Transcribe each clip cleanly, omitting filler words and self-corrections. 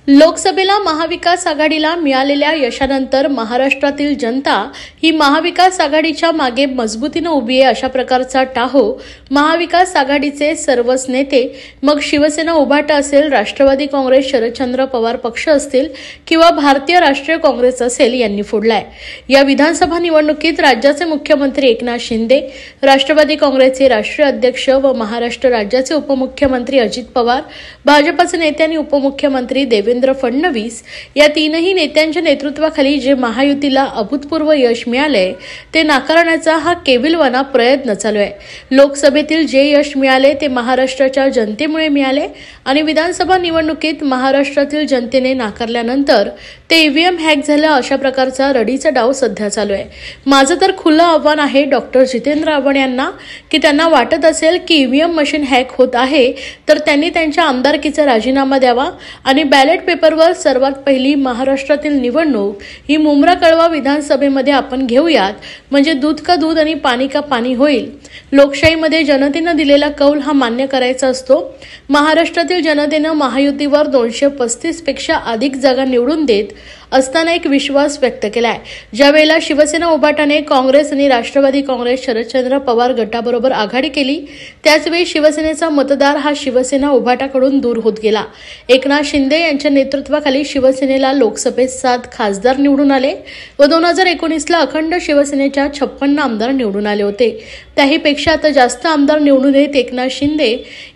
लोकसभेला महाविकास आघाडीला मिळालेल्या यशानंतर महाराष्ट्रातील जनता ही महाविकास आघाडीच्या मागे मजबूतीने उभी आहे अशा प्रकारचा टाहो महाविकास आघाडीचे सर्वच नेते, मग शिवसेना उभाटा असेल, राष्ट्रवादी काँग्रेस शरदचंद्र पवार पक्ष असतील किंवा भारतीय राष्ट्रीय काँग्रेस असेल, यांनी फोडलाय। या विधानसभा निवडणुकीत राज्याचे मुख्यमंत्री एकनाथ शिंदे, राष्ट्रवादी काँग्रेसचे राष्ट्रीय अध्यक्ष व महाराष्ट्र राज्याचे उपमुख्यमंत्री अजित पवार, भाजपचे नेते आणि उपमुख्यमंत्री देवेंद्र फडणवीस या तीनही नेत्यांच्या नेतृत्वाखाली जे महायुतीला अभूतपूर्व यश मिळाले ते नाकारण्याचा हा केविलवाना प्रयत्न चालू आहे। लोकसभेतील जे यश मिळाले ते महाराष्ट्राच्या जनतेमुळे मिळाले आणि विधानसभा निवडणुकीत महाराष्ट्रातील जनतेने नाकारल्यानंतर ते ईव्हीएम हॅक झालं अशा प्रकारचा रडीचा डाव सध्या चालू आहे। माझं तर खुलं आव्हान आहे डॉक्टर जितेंद्र आव्हाड यांना की त्यांना वाटत असेल की ईव्हीएम मशीन हॅक होत आहे तर त्यांनी त्यांच्या आमदारकीचा राजीनामा द्यावा आणि बॅलेट पेपरवर सर्वात पहिली महाराष्ट्रातील निवडणूक ही मुंब्रा कळवा विधानसभेमध्ये आपण घेऊयात, म्हणजे दूध का दूध आणि पाणी का पाणी होईल। लोकशाहीमध्ये जनतेनं दिलेला कौल हा मान्य करायचा असतो। महाराष्ट्रातील जनतेनं महायुतीवर 235 पेक्षा अधिक जागा निवडून देत असताना एक विश्वास व्यक्त केलाय। ज्यावेळेला शिवसेना उभाटाने काँग्रेस आणि राष्ट्रवादी काँग्रेस शरदचंद्र पवार गटाबरोबर आघाडी केली त्याचवेळी शिवसेनेचा मतदार हा शिवसेना उभाटाकडून दूर होत गेला। एकनाथ शिंदे यांच्या नेतृत्वाखाली शिवसेनेला लोकसभेत 7 खासदार निवडून आले व 2019ला अखंड शिवसेनेच्या 56 आमदार निवडून आले होते। त्याहीपेक्षा आता जास्त आमदार निवडून येत एकनाथ शिंदे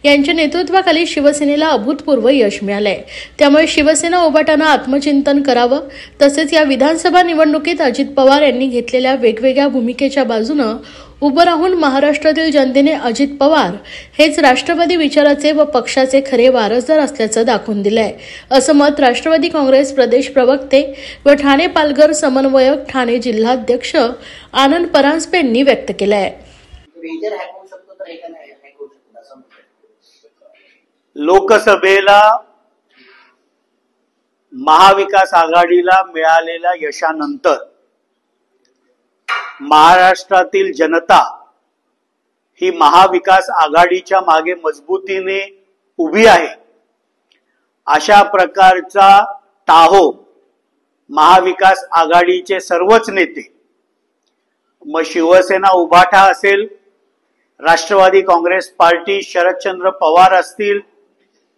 यांच्या नेतृत्वाखाली शिवसेनेला अभूतपूर्व यश मिळालंय। त्यामुळे शिवसेना उभाटानं आत्मचिंतन करावं। तसेच या विधानसभा निवडणुकीत अजित पवार यांनी घेतलेल्या वेगवेगळ्या भूमिकेच्या बाजूनं उभं राहून महाराष्ट्रातील जनतेने अजित पवार हेच राष्ट्रवादी विचाराचे व पक्षाचे खरे वारसदार असल्याचं दाखवून दिलंय, असं मत राष्ट्रवादी काँग्रेस प्रदेश प्रवक्ते व ठाणे पालघर समन्वयक ठाणे जिल्हाध्यक्ष आनंद परांजपे यांनी व्यक्त केलंय। लोकसभेला महाविकास आघाडीला मिळालेल्या यशानंतर महाराष्ट्रातील जनता ही महाविकास आघाडीच्या मागे मजबूतीने उभी आहे अशा प्रकारचा टाहो महाविकास आघाडीचे सर्वच नेते, मग शिवसेना उभाटा असेल, राष्ट्रवादी काँग्रेस पार्टी शरदचंद्र पवार असतील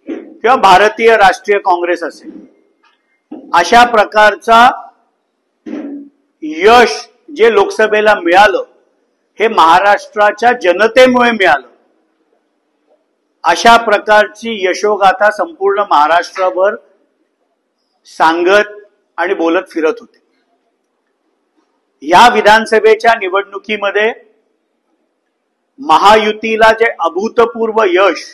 किंवा भारतीय राष्ट्रीय काँग्रेस असेल, अशा प्रकारचा यश जे लोकसभेला मिळालं हे महाराष्ट्राच्या जनतेमुळे मिळालं। अशा प्रकारची यशोगाथा संपूर्ण महाराष्ट्रभर सांगत आणि बोलत फिरत होते। या विधानसभेच्या निवडणुकीमध्ये महायुतीला जे अभूतपूर्व यश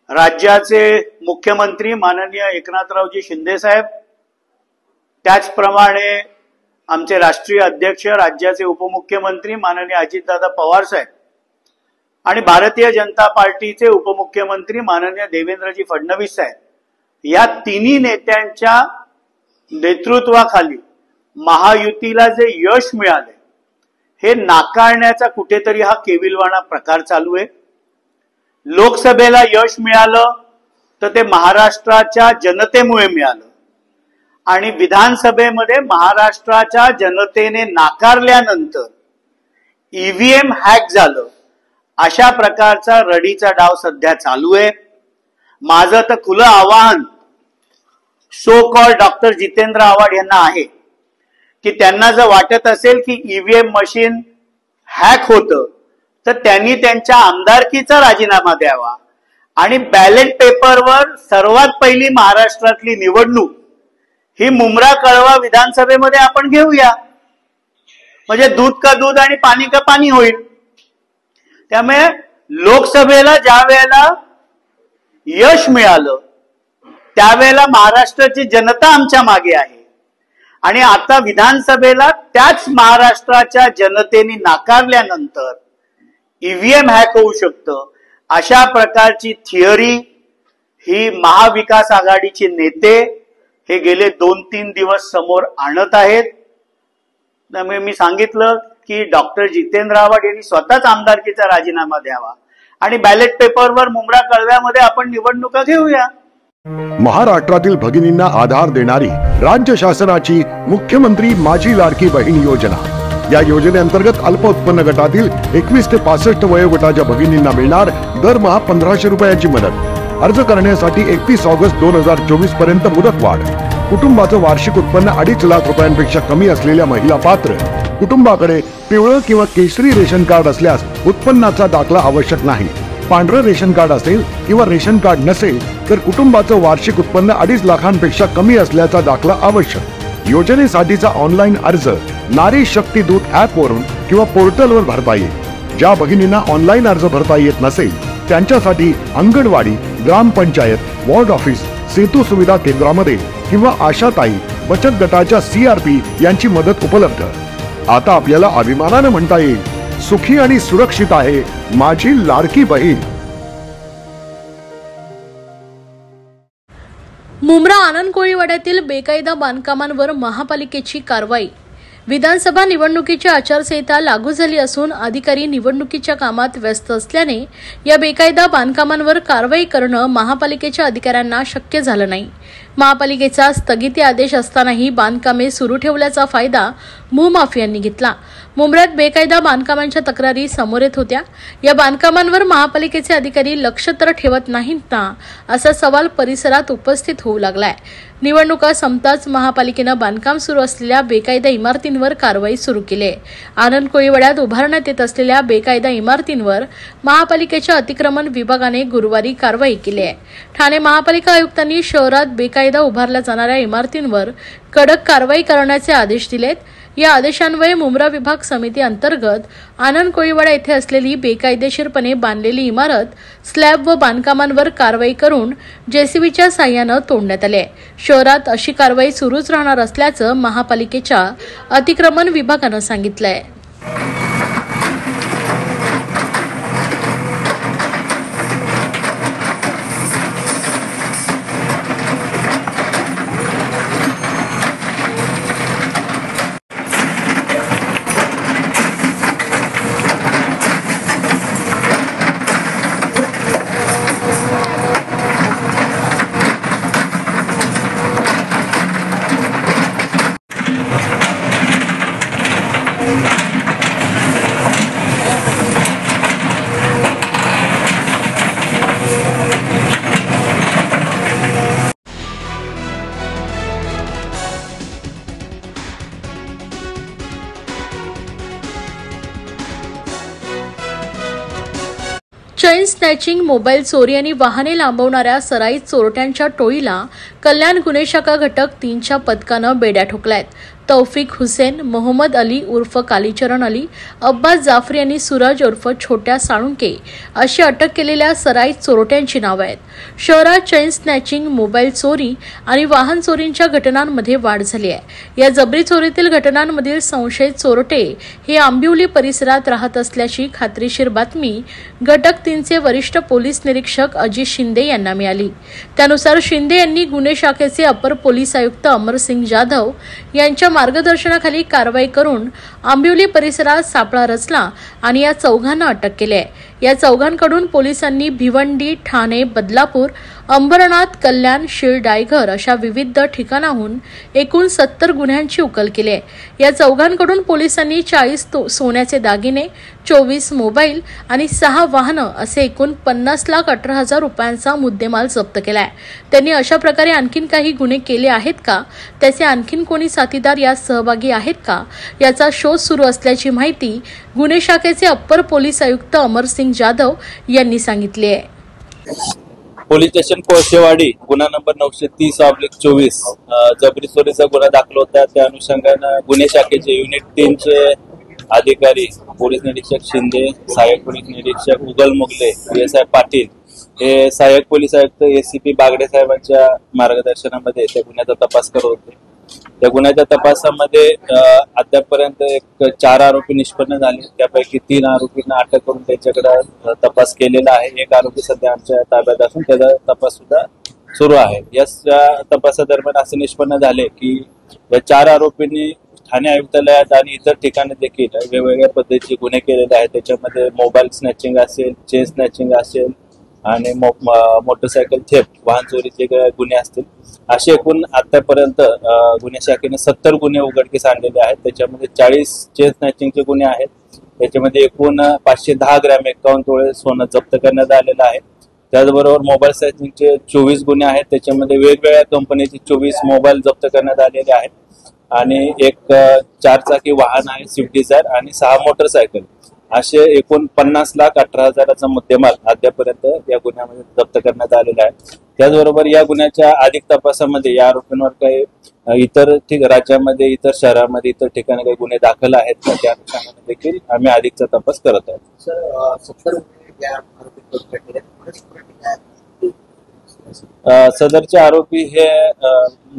राज्याचे मुख्यमंत्री माननीय एकनाथरावजी शिंदे साहेब, त्याचप्रमाणे आमचे राष्ट्रीय अध्यक्ष राज्याचे उपमुख्यमंत्री माननीय अजितदादा पवार साहेब आणि भारतीय जनता पार्टीचे उपमुख्यमंत्री माननीय देवेंद्रजी फडणवीस साहेब, या तिन्ही नेत्यांच्या नेतृत्वाखाली महायुतीला जे यश मिळाले हे नाकारण्याचा कुठेतरी हा केविलवाणा प्रकार चालू आहे। लोकसभेला यश मिळालं तर ते महाराष्ट्राच्या जनतेमुळे मिळालं आणि विधानसभेमध्ये महाराष्ट्राच्या जनतेने नाकारल्यानंतर ईव्हीएम हॅक झालं अशा प्रकारचा रडीचा डाव सध्या चालू आहे। माझं तर खुलं आवाहन so call doctor Jitendra Awhad यांना आहे की त्यांना जर वाटत असेल की ईव्हीएम मशीन हॅक होतं तर त्यांनी त्यांच्या आमदारकीचा राजीनामा द्यावा आणि बॅलेट पेपरवर सर्वात पहिली महाराष्ट्रातली निवडणूक ही मुंब्रा कळवा विधानसभेमध्ये आपण घेऊया, म्हणजे दूध का दूध आणि पाणी का पाणी होईल। त्यामुळे लोकसभेला ज्या वेळेला यश मिळालं त्यावेळेला महाराष्ट्राची जनता आमच्या मागे आहे आणि आता विधानसभेला त्याच महाराष्ट्राच्या जनतेने नाकारल्यानंतर ईव्हीएम हॅक होऊ शकतं अशा प्रकारची थिअरी ही महाविकास आघाडीचे नेते हे गेले 2-3 दिवस समोर आणत आहेत. त्यामुळे मी सांगितलं की डॉक्टर जितेंद्र आव्हाड यांनी स्वतःच आमदारकीचा राजीनामा द्यावा आणि बॅलेट पेपरवर मुंब्रा कळव्यामध्ये आपण निवडणुका घेऊया. महाराष्ट्रातील भगिनींना आधार देणारी राज्य शासनाची मुख्यमंत्री माझी लाडकी बहीण योजना. या योजनेअंतर्गत अल्प उत्पन्न गटातील 21 ते 65 वयोगटाच्या भगिनींना मिळणार दरमहा 1500 रुपयाची मदत. अर्ज करण्यासाठी 31 ऑगस्ट 2024 पर्यंत मुदतवाढ. कुटुंबाचं वार्षिक उत्पन्न 2.5 लाख रुपयांपेक्षा कमी असलेल्या महिला पात्र. कुटुंबाकडे पिवळं किंवा केशरी रेशन कार्ड असल्यास उत्पन्नाचा दाखला आवश्यक नाही. पांढरं रेशन कार्ड असेल किंवा रेशन कार्ड नसेल तर कुटुंबाचं वार्षिक उत्पन्न 2.5 लाखांपेक्षा कमी असल्याचा दाखला आवश्यक. योजनेसाठीचा ऑनलाईन अर्ज नारी शक्ती दूत ऍप वरून किंवा पोर्टलवर भरता येईल. ज्या भगिनींना ऑनलाईन अर्ज भरता येत नसेल त्यांच्यासाठी अंगणवाडी, ग्रामपंचायत, वॉर्ड ऑफिस, सेतू सुविधा केंद्रामध्ये किंवा आशाताई बचत गटाच्या CRP यांची मदत उपलब्ध. आता आपल्याला अभिमानाने म्हणता येईल, सुखी आणि सुरक्षित आहे माझी लाडकी बहीण. मुंब्रा आनंद कोळीवाड्यातील बेकायदा बांधकामांवर महापालिकेची कारवाई. विधानसभा निवडणुकीची आचारसंहिता लागू झाली असून अधिकारी निवडणुकीच्या कामात व्यस्त असल्याने या बेकायदा बांधकामांवर कारवाई करणं महापालिकेच्या अधिकाऱ्यांना शक्य झालं नाही. महापालिकेचा स्थगिती आदेश असतानाही बांधकामे सुरू ठेवल्याचा फायदा भूमाफियांनी घेतला. मुंब्र्यात बेकायदा बांधकामांच्या तक्रारी समोर येत होत्या. या बांधकामांवर महापालिकेचे अधिकारी लक्ष तर ठेवत नाहीत ना, असा सवाल परिसरात उपस्थित होऊ लागलाय. निवडणुका संपताच महापालिकेनं बांधकाम सुरू असलेल्या बेकायदा इमारतींवर कारवाई सुरू केली आहे. आनंद कोळीवाड्यात उभारण्यात येत असलेल्या बेकायदा इमारतींवर महापालिकेच्या अतिक्रमण विभागाने गुरुवारी कारवाई केली आहे. ठाणे महापालिका आयुक्तांनी शहरात बेकायदा उभारल्या जाणाऱ्या इमारतींवर कडक कारवाई करण्याचे आदेश दिलेत. या आदेशान्वये मुंब्रा विभाग समिती अंतर्गत आनंद कोळीवाडा येथे असलेली बेकायदेशीरपणे बांधलेली इमारत स्लॅब व बांधकामांवर कारवाई करून JCBच्या साह्यानं तोडण्यात आले. शहरात अशी कारवाई सुरूच राहणार असल्याचं महापालिकेच्या अतिक्रमण विभागानं सांगितलंय. चैन स्नॅचिंग, मोबाईल चोरी आणि वाहने लांबवणाऱ्या सराईत चोरट्यांच्या टोळीला कल्याण गुन्हे शाखा घटक 3च्या पथकानं बेड्या ठोकल्यात. तौफिक हुसेन, मोहम्मद अली उर्फ कालीचरण अली, अब्बास जाफरी आणि सूरज उर्फ छोट्या साळुंके अशी अटक केलेल्या सराईत चोरट्यांची नावं आहेत. शहरात चैन स्नॅचिंग, मोबाईल चोरी आणि वाहन चोरींच्या घटनांमध्ये वाढ झाली आहे. या जबरी चोरीतील घटनांमधील संशयित चोरटे हे आंबिवली परिसरात राहत असल्याची खात्रीशीर बातमी घटक 3चे वरिष्ठ पोलीस निरीक्षक अजित शिंदे यांना मिळाली. त्यानुसार शिंदे यांनी गुन्हे शाखेचे अपर पोलीस आयुक्त अमरसिंग जाधव यांच्या मार्गदर्शनाखाली कारवाई करून आंबिवली परिसरात सापळा रचला आणि या चौघांना अटक केली आहे. या चौघांकडून पोलिसांनी भिवंडी, ठाणे, बदलापूर, अंबरनाथ, कल्याण, शीळ, डायघर अशा विविध ठिकाणाहून एकूण 70 गुन्ह्यांची उकल केली आहे. या चौघांकडून पोलिसांनी 40 सोन्याचे दागिने, 24 मोबाईल आणि 6 वाहनं असे एकूण 50,18,000 रुपयांचा मुद्देमाल जप्त केलाय. त्यांनी अशा प्रकारे आणखीन काही गुन्हे केले आहेत का, त्याचे आणखीन कोणी साथीदार यात सहभागी आहेत का, याचा शोध सुरू असल्याची माहिती गुन्हे शाखेचे अप्पर पोलीस आयुक्त अमरसिंग जाधव यांनी सांगितली आहे. पोलीस स्टेशन कोळशेवाडी गुन्हा नंबर 930/24 जबरी चोरीचा गुन्हा दाखल होता. त्या अनुषंगाने गुन्हे शाखेचे युनिट 3चे अधिकारी पोलीस निरीक्षक शिंदे, सहाय्यक पोलीस निरीक्षक उगल मुगले, PSI पाटील हे सहाय्यक पोलीस आयुक्त ACP बागडे साहेबांच्या मार्गदर्शनामध्ये त्या गुन्ह्याचा तपास करत होते. त्या गुन्ह्याच्या तपासामध्ये अद्यापपर्यंत 4 आरोपी निष्पन्न झाले. त्यापैकी 3 आरोपींना अटक करून त्यांच्याकडे तपास केलेला आहे. एक आरोपी सध्या आमच्या ताब्यात असून त्याचा तपास सुद्धा सुरू आहे. या तपासादरम्यान असे निष्पन्न झाले की या 4 आरोपींनी ठाणे आयुक्तालयात आणि इतर ठिकाणी देखील वेगवेगळ्या पद्धतीचे गुन्हे केलेले आहेत. त्याच्यामध्ये मोबाईल स्नॅचिंग असेल, चेन स्नॅचिंग असेल आणि मोटरसायकल थेफ्ट, वाहन चोरीचे गुन्हे असतील. असे एकूण आतापर्यंत गुन्हे शाखेने 70 गुन्हे उघडकीस आणलेले आहेत. त्याच्यामध्ये 40 चेन स्नॅचिंगचे गुन्हे आहेत. त्याच्यामध्ये एकूण 510 ग्रॅम 51 तोळे सोनं जप्त करण्यात आलेलं आहे. त्याचबरोबर मोबाईल स्नॅचिंगचे 24 गुन्हे आहेत. त्याच्यामध्ये वेगवेगळ्या कंपनीचे 24 मोबाईल जप्त करण्यात आलेले आहेत आणि एक 4 चाकी वाहन आहे स्विफ्ट डिझायर आणि 6 मोटरसायकल, असे एकूण 50,18,000चा मुद्देमाल अद्यापर्यंत या गुन्ह्यामध्ये जप्त करण्यात आलेला आहे. त्याचबरोबर या गुन्ह्याच्या अधिक तपासामध्ये या आरोपींवर काही इतर राज्यामध्ये, इतर शहरामध्ये, इतर ठिकाणी काही गुन्हे दाखल आहेत का, त्या अनुषंगाने देखील आम्ही अधिकचा तपास करत आहोत. सदरचे आरोपी हे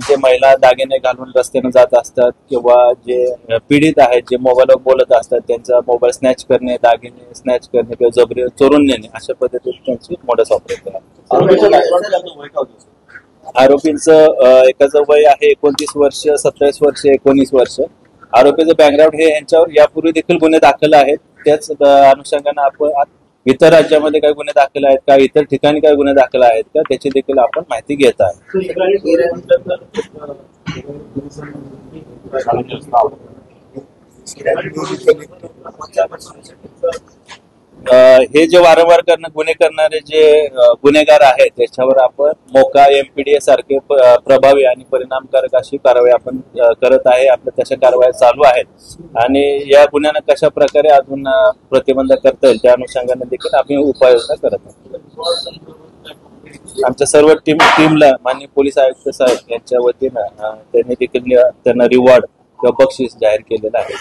जे महिला दागिने घालून रस्त्याने जात असतात किंवा जे पीडित आहेत, जे मोबाईलवर बोलत असतात, त्यांचा मोबाईल स्नॅच करणे, दागिने स्नॅच करणे किंवा जबरी चोरून नेणे, अशा पद्धतीने त्यांची मोडस ऑपरेट आहे. आरोपींचं एकाचं वय आहे 29 वर्ष, 27 वर्ष, 19 वर्ष. आरोपीचं बॅकग्राऊंड हे यांच्यावर यापूर्वी देखील गुन्हे दाखल आहेत. त्याच अनुषंगाने आपण इतर राज्यामध्ये काही गुन्हे दाखल आहेत का, इतर ठिकाणी काही गुन्हे दाखल आहेत का, त्याची देखील आपण माहिती घेत आहे. हे जे वारंवार गुन्हे करणारे जे गुन्हेगार आहेत त्याच्यावर आपण मोका, MPDA सारखे प्रभावी आणि परिणामकारक अशी कारवाई आपण करत आहे. आपल्या तशा कारवाया चालू आहेत आणि या गुन्ह्यांना कशा प्रकारे अजून प्रतिबंध करता येईल त्या अनुषंगाने देखील आम्ही उपाययोजना करत आहोत. आमच्या सर्व टीमला माननीय पोलीस आयुक्त साहेब यांच्या वतीनं त्यांनी देखील त्यांना रिवॉर्ड किंवा बक्षीस जाहीर केलेलं आहे.